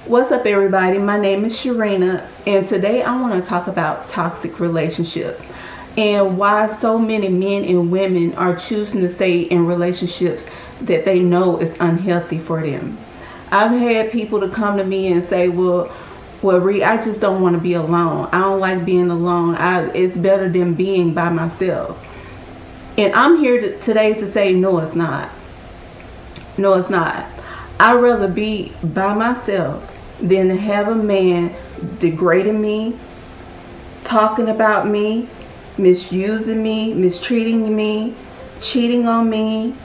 What's up, everybody? My name is Sharina, and today I want to talk about toxic relationships and why so many men and women are choosing to stay in relationships that they know is unhealthy for them. I've had people to come to me and say, well, Ree, I just don't want to be alone. I don't like being alone. It's better than being by myself. And I'm here today to say, no, it's not. No, it's not. I'd rather be by myself than to have a man degrading me, talking about me, misusing me, mistreating me, cheating on me,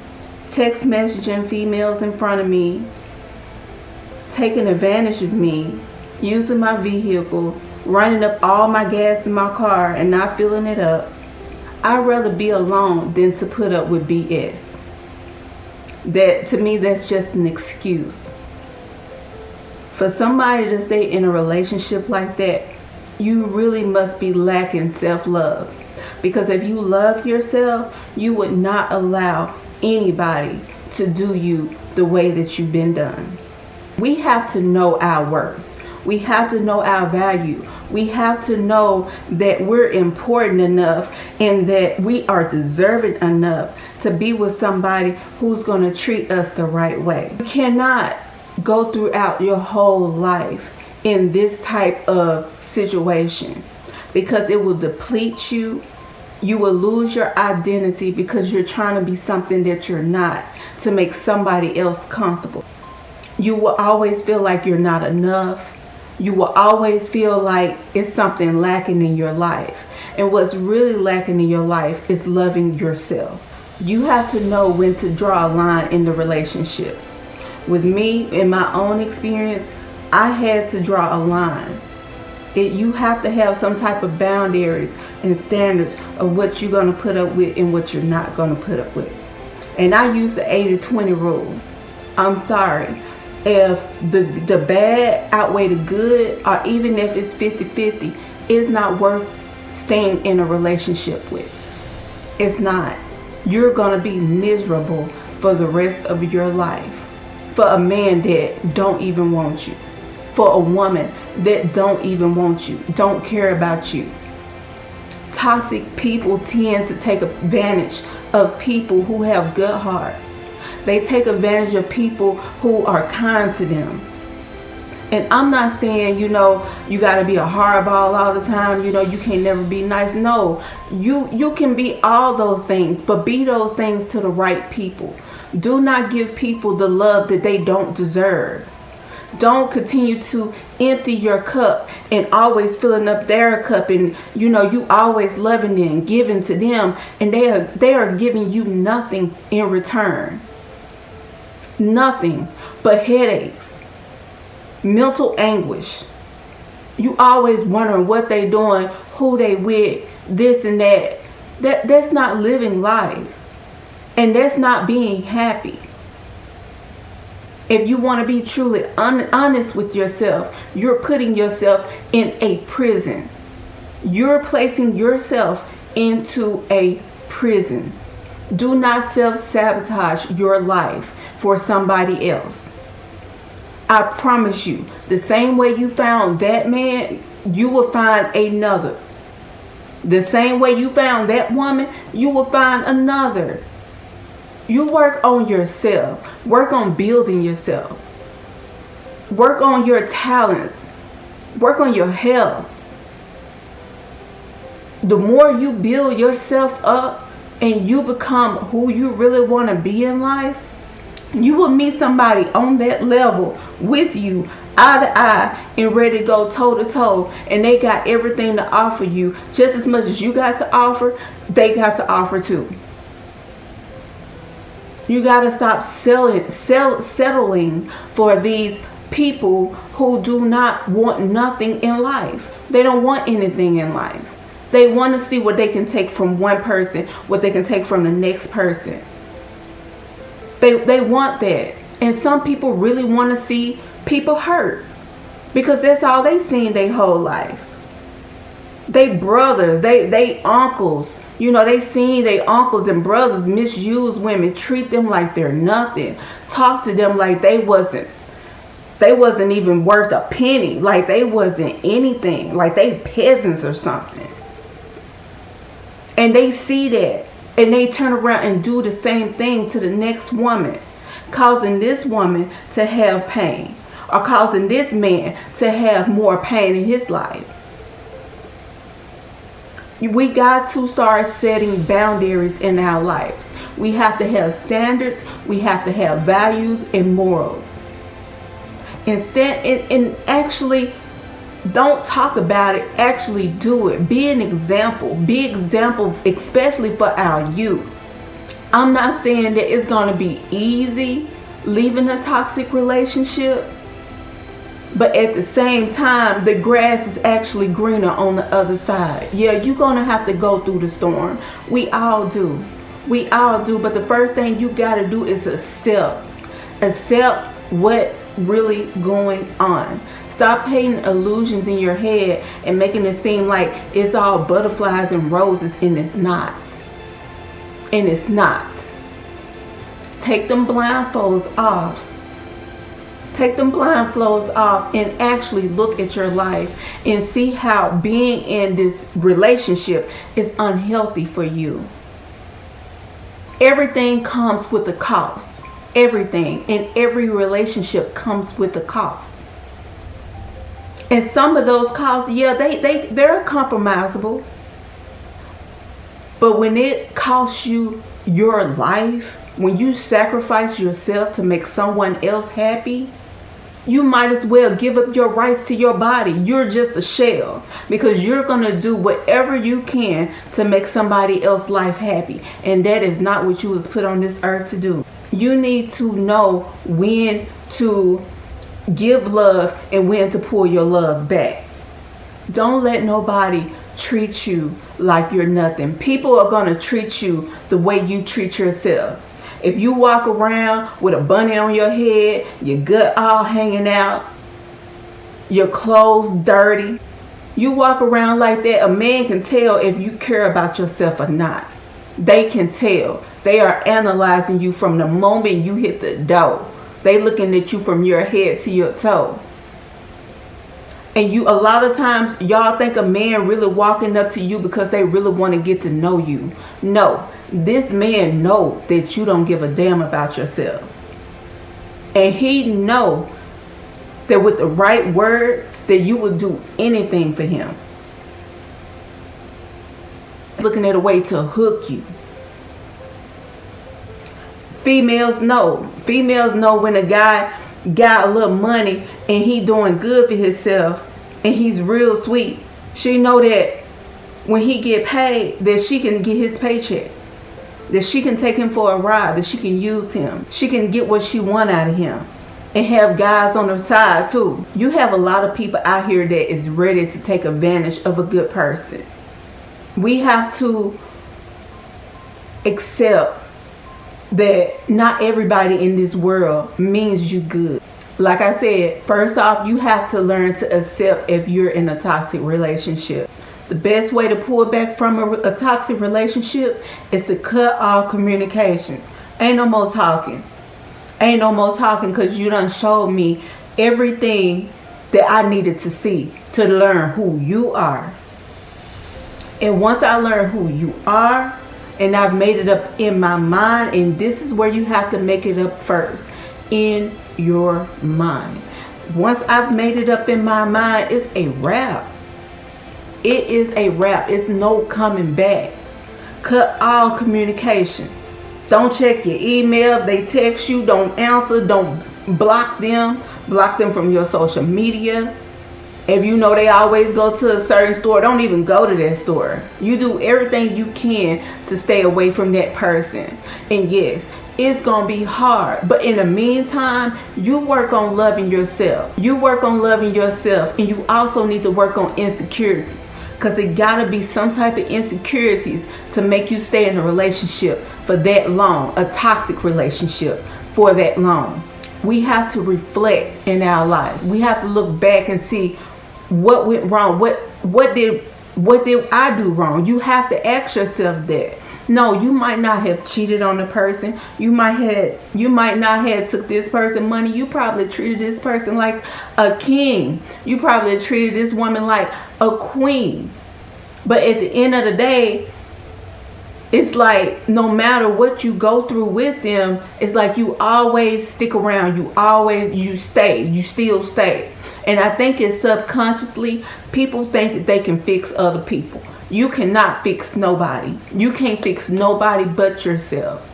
text messaging females in front of me, taking advantage of me, using my vehicle, running up all my gas in my car and not filling it up. I'd rather be alone than to put up with BS. That, to me, that's just an excuse. For somebody to stay in a relationship like that, you really must be lacking self-love. Because if you love yourself, you would not allow anybody to do you the way that you've been done. We have to know our worth. We have to know our value. We have to know that we're important enough and that we are deserving enough to be with somebody who's going to treat us the right way. You cannot go throughout your whole life in this type of situation because it will deplete you. You will lose your identity because you're trying to be something that you're not to make somebody else comfortable. You will always feel like you're not enough. You will always feel like it's something lacking in your life. And what's really lacking in your life is loving yourself. You have to know when to draw a line in the relationship. With me, in my own experience, I had to draw a line. You have to have some type of boundaries and standards of what you're going to put up with and what you're not going to put up with. And I use the 80-20 rule. I'm sorry. If the bad outweigh the good, or even if it's 50-50, it's not worth staying in a relationship with. It's not. You're going to be miserable for the rest of your life. For a man that don't even want you. For a woman that don't even want you, don't care about you. Toxic people tend to take advantage of people who have good hearts. They take advantage of people who are kind to them. And I'm not saying, you got to be a hardball all the time. You can never be nice. No, you can be all those things, but be those things to the right people. Do not give people the love that they don't deserve. Don't continue to empty your cup and always filling up their cup, and you always loving them, giving to them, and they are giving you nothing in return. Nothing but headaches, mental anguish. You always wondering what they doing, who they with, this and that. That's not living life. And that's not being happy. If you want to be truly honest with yourself, you're putting yourself in a prison. You're placing yourself into a prison. Do not self-sabotage your life for somebody else. I promise you, the same way you found that man, you will find another. The same way you found that woman, you will find another. You work on yourself. Work on building yourself. Work on your talents. Work on your health. The more you build yourself up and you become who you really want to be in life, you will meet somebody on that level with you, eye to eye, and ready to go toe to toe, and they got everything to offer you. Just as much as you got to offer, they got to offer too. You got to stop settling for these people who do not want nothing in life. They don't want anything in life. They want to see what they can take from one person, what they can take from the next person. They want that. And some people really want to see people hurt, because that's all they seen their whole life. They brothers, they uncles, they seen their uncles and brothers misuse women, treat them like they're nothing, talk to them like they wasn't They wasn't even worth a penny. Like they wasn't anything. Like they peasants or something. And they see that. And they turn around and do the same thing to the next woman, causing this woman to have pain, or causing this man to have more pain in his life. We got to start setting boundaries in our lives. We have to have standards. We have to have values and morals. Instead, and actually, don't talk about it. Actually do it. Be an example. Be example, especially for our youth. I'm not saying that it's going to be easy leaving a toxic relationship. But at the same time, the grass is actually greener on the other side. Yeah, you're going to have to go through the storm. We all do. We all do. But the first thing you got to do is accept. Accept what's really going on. Stop painting illusions in your head and making it seem like it's all butterflies and roses, and it's not. And it's not. Take them blindfolds off. Take them blindfolds off and actually look at your life and see how being in this relationship is unhealthy for you. Everything comes with a cost. Everything in every relationship comes with a cost. And some of those costs, yeah, they're compromisable. But when it costs you your life, when you sacrifice yourself to make someone else happy, you might as well give up your rights to your body. You're just a shell, because you're going to do whatever you can to make somebody else's life happy. And that is not what you was put on this earth to do. You need to know when to give love and when to pull your love back. Don't let nobody treat you like you're nothing. People are going to treat you the way you treat yourself. If you walk around with a bunny on your head, your gut all hanging out, your clothes dirty, you walk around like that, a man can tell if you care about yourself or not. They can tell. They are analyzing you from the moment you hit the door. They looking at you from your head to your toe. And you, a lot of times, y'all think a man really walking up to you because they really want to get to know you. No, this man know that you don't give a damn about yourself. And he know that with the right words, that you would do anything for him. Looking at a way to hook you. Females know. Females know when a guy got a little money and he doing good for himself and he's real sweet. She know that when he get paid, that she can get his paycheck, that she can take him for a ride, that she can use him, she can get what she want out of him, and have guys on her side too. You have a lot of people out here that is ready to take advantage of a good person. We have to accept that not everybody in this world means you good. Like I said, first off, you have to learn to accept if you're in a toxic relationship. The best way to pull back from a toxic relationship is to cut off communication. Ain't no more talking. Ain't no more talking, because you done showed me everything that I needed to see to learn who you are. And once I learn who you are, and I've made it up in my mind, and this is where you have to make it up first, in your mind. Once I've made it up in my mind, it's a wrap. It is a wrap. It's no coming back. Cut all communication. Don't check your email. They text you, don't answer. Don't block them. Block them from your social media. If you know they always go to a certain store, don't even go to that store. You do everything you can to stay away from that person. And yes, it's gonna be hard, but in the meantime, you work on loving yourself. You work on loving yourself, and you also need to work on insecurities, because it gotta be some type of insecurities to make you stay in a relationship for that long, a toxic relationship for that long. We have to reflect in our life. We have to look back and see what went wrong. What did I do wrong? You have to ask yourself that. No, you might not have cheated on the person. You might not have took this person money. You probably treated this person like a king. You probably treated this woman like a queen. But at the end of the day, it's like no matter what you go through with them, it's like you always stick around. You still stay. And I think it's subconsciously, people think that they can fix other people. You cannot fix nobody. You can't fix nobody but yourself.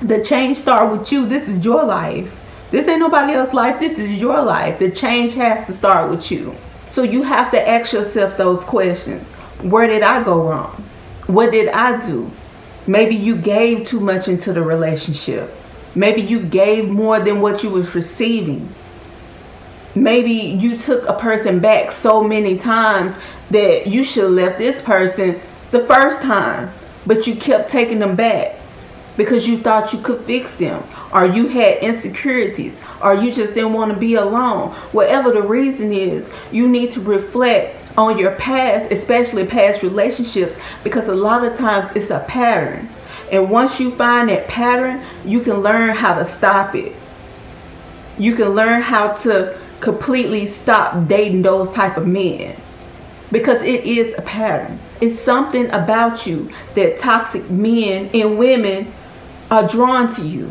The change starts with you. This is your life. This ain't nobody else's life. This is your life. The change has to start with you. So you have to ask yourself those questions. Where did I go wrong? What did I do? Maybe you gave too much into the relationship. Maybe you gave more than what you was receiving. Maybe you took a person back so many times that you should have left this person the first time, but you kept taking them back because you thought you could fix them, or you had insecurities, or you just didn't want to be alone. Whatever the reason is, you need to reflect on your past, especially past relationships, because a lot of times it's a pattern. And once you find that pattern, you can learn how to stop it. You can learn how to completely stop dating those type of men, because it is a pattern. It's something about you that toxic men and women are drawn to you.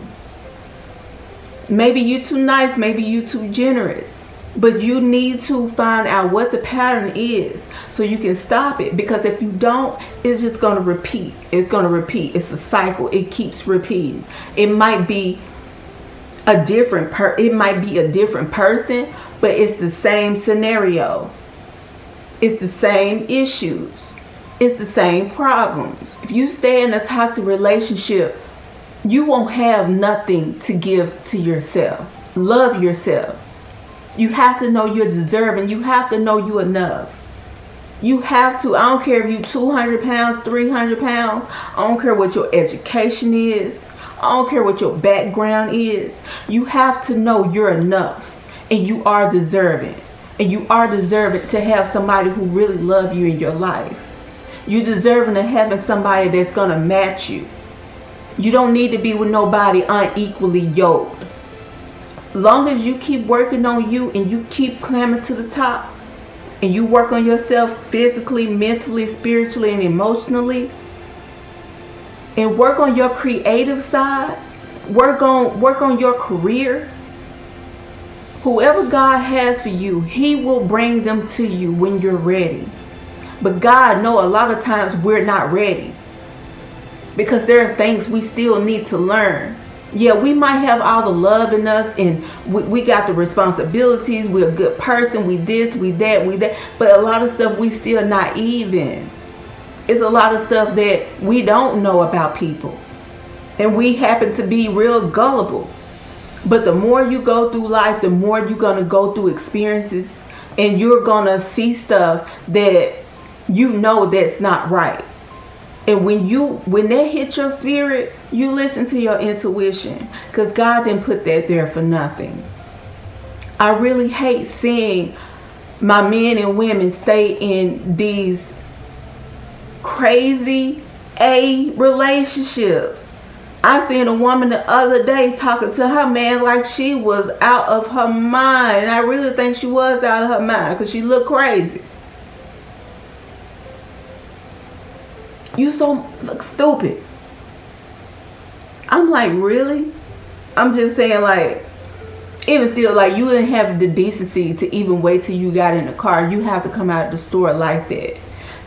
Maybe you too nice, maybe you too generous, but you need to find out what the pattern is so you can stop it, because if you don't, it's just going to repeat. It's going to repeat. It's a cycle. It keeps repeating. It might be a different person, but it's the same scenario. It's the same issues. It's the same problems. If you stay in a toxic relationship, you won't have nothing to give to yourself. Love yourself. You have to know you're deserving. You have to know you're enough. You have to. I don't care if you're 200 pounds, 300 pounds. I don't care what your education is. I don't care what your background is. You have to know you're enough, and you are deserving. And you are deserving to have somebody who really loves you in your life. You're deserving of having somebody that's going to match you. You don't need to be with nobody unequally yoked. Long as you keep working on you and you keep climbing to the top, and you work on yourself physically, mentally, spiritually, and emotionally, and work on your creative side, work on your career, whoever God has for you, He will bring them to you when you're ready. But God knows a lot of times we're not ready, because there are things we still need to learn. Yeah, we might have all the love in us, and we got the responsibilities. We're a good person. We this, we that. But a lot of stuff we still naive in. It's a lot of stuff that we don't know about people. And we happen to be real gullible. But the more you go through life, the more you're going to go through experiences. And you're going to see stuff that you know that's not right. And when that hits your spirit, you listen to your intuition, because God didn't put that there for nothing. I really hate seeing my men and women stay in these crazy relationships. I seen a woman the other day talking to her man like she was out of her mind. And I really think she was out of her mind, because she looked crazy. You look stupid. I'm like, really? I'm just saying, like, even still, like, you didn't have the decency to even wait till you got in the car. You have to come out of the store like that.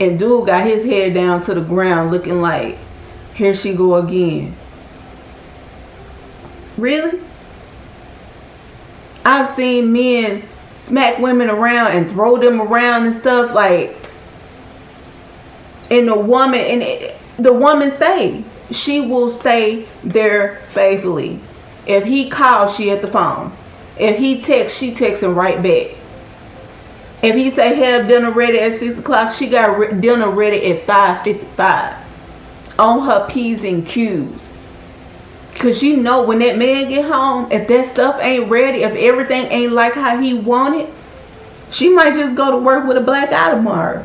And dude got his head down to the ground looking like, here she go again. Really? I've seen men smack women around and throw them around and stuff, like, and the woman stay. She will stay there faithfully. If he calls, she at the phone. If he texts, she texts him right back. If he say have dinner ready at 6 o'clock, she got dinner ready at 5:55. On her P's and Q's. Because you know when that man get home, if that stuff ain't ready, if everything ain't like how he wanted, she might just go to work with a black eye tomorrow.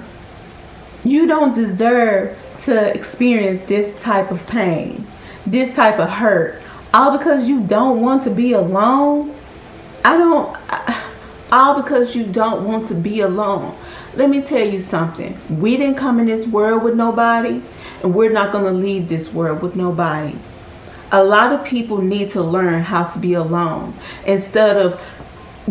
You don't deserve to experience this type of pain, this type of hurt, all because you don't want to be alone. All because you don't want to be alone. Let me tell you something. We didn't come in this world with nobody, and we're not going to leave this world with nobody. A lot of people need to learn how to be alone instead of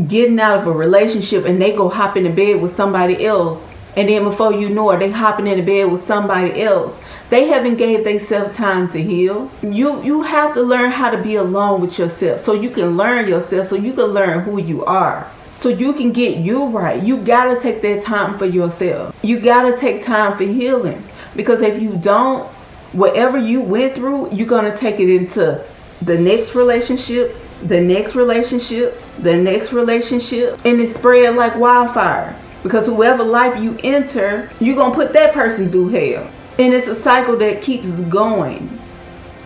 getting out of a relationship and they go hop in the bed with somebody else, and then before you know it, they hopping in the bed with somebody else. They haven't gave themselves time to heal. You have to learn how to be alone with yourself so you can learn yourself, so you can learn who you are, so you can get you right. You gotta take that time for yourself. You gotta take time for healing, because if you don't, whatever you went through, you're gonna take it into the next relationship, the next relationship, the next relationship, and it spread like wildfire. Because whoever life you enter, you're gonna put that person through hell. And it's a cycle that keeps going.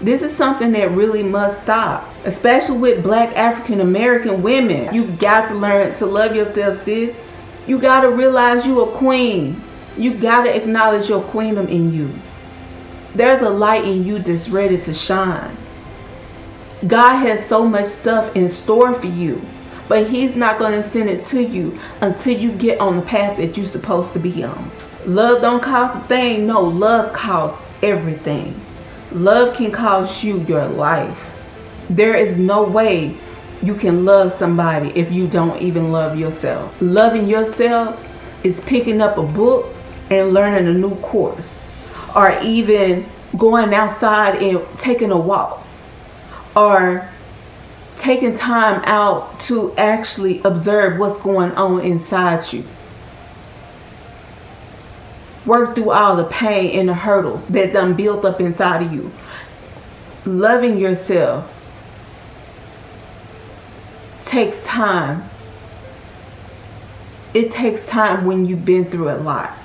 This is something that really must stop, especially with Black African American women. You got to learn to love yourself, sis. You got to realize you a queen. You got to acknowledge your queendom in you. There's a light in you that's ready to shine. God has so much stuff in store for you, but He's not going to send it to you until you get on the path that you're supposed to be on. Love don't cost a thing. No, love costs everything. Love can cost you your life. There is no way you can love somebody if you don't even love yourself. Loving yourself is picking up a book and learning a new course, or even going outside and taking a walk, or taking time out to actually observe what's going on inside you. Work through all the pain and the hurdles that done built up inside of you. Loving yourself takes time. It takes time when you've been through a lot.